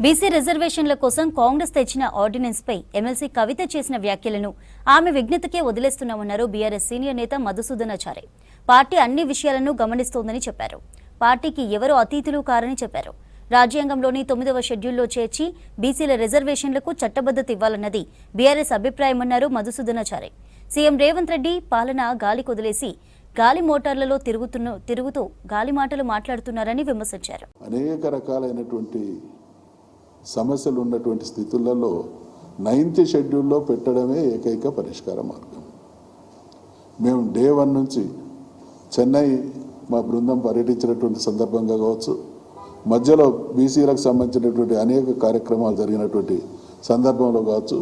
BC రిజర్వేషన్ల కోసం కాంగ్రెస్ తెచ్చిన ఆర్డినెన్స్ పై ఎమ్మెల్సీ కవిత చేసిన వ్యాఖ్యలను ఆమె విజ్ఞతకే వదిలేస్తున్నామన్నారు బీఆర్ఎస్ సీనియర్ నేత మధుసూదనాచారి. పార్టీ అన్ని విషయాలను గమనిస్తోందని చెప్పారు. పార్టీకి ఎవరు అతీతులు కారని చెప్పారు. రాజ్యాంగంలోని 9వ షెడ్యూల్లో చేర్చి బీసీల రిజర్వేషన్లకు చట్టబద్ధత ఇవ్వాలన్నది బీఆర్ఎస్ అభిప్రాయమన్నారు మధుసూదనాచారి. సీఎం రేవంత్ రెడ్డి పాలన గాలి కొదిలేసి గాలి మోటార్లలో తిరుగుతూ గాలి మాటలు మాట్లాడుతున్నారని విమర్శించారు. అనేక రకాలైనటువంటి సమస్యలు ఉన్నటువంటి స్థితులలో 9th షెడ్యూల్లో పెట్టడమే ఏకైక పరిష్కార మార్గం. మేము డే 1 నుంచి చెన్నై మా బృందం పర్యటించినటువంటి సందర్భంగా కావచ్చు, మధ్యలో బీసీలకు సంబంధించినటువంటి అనేక కార్యక్రమాలు జరిగినటువంటి సందర్భంలో కావచ్చు,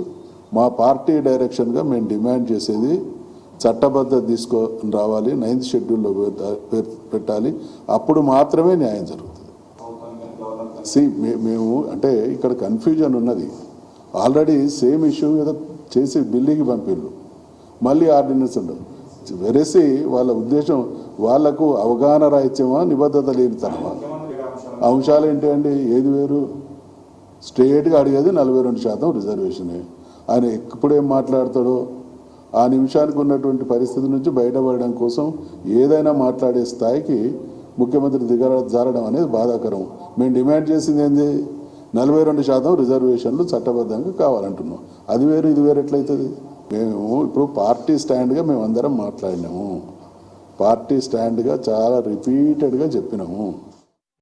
మా పార్టీ డైరెక్షన్గా మేము డిమాండ్ చేసేది చట్టబద్ధత తీసుకొని రావాలి, 9th షెడ్యూల్లో పెట్టాలి, అప్పుడు మాత్రమే న్యాయం జరుగుతుంది. మేము అంటే ఇక్కడ కన్ఫ్యూజన్ ఉన్నది. ఆల్రెడీ సేమ్ ఇష్యూ ఏదో చేసి ఢిల్లీకి పంపిళ్ళు, మళ్ళీ ఆర్డినెన్స్ ఉండదు. వెరసి వాళ్ళ ఉద్దేశం వాళ్లకు అవగాహన రాహిత్యమా, నిబద్ధత లేనితనమా? అంశాలు ఏంటి అండి? ఏది వేరు? స్ట్రేట్గా అడిగేది 42% రిజర్వేషనే. ఆయన ఎప్పుడేం మాట్లాడతాడో ఆ నిమిషానికి ఉన్నటువంటి పరిస్థితి నుంచి బయటపడడం కోసం ఏదైనా మాట్లాడే స్థాయికి ముఖ్యమంత్రి దిగజారడం అనేది బాధాకరం. మేము డిమాండ్ చేసింది ఏంది? 42% రిజర్వేషన్లు చట్టబద్ధంగా కావాలంటున్నాం. అది వేరు ఇది వేరు ఎట్లయితుంది? మేము ఇప్పుడు పార్టీ స్టాండ్గా మేము అందరం మాట్లాడినాము, పార్టీ స్టాండ్గా చాలా రిపీటెడ్గా చెప్పినాము.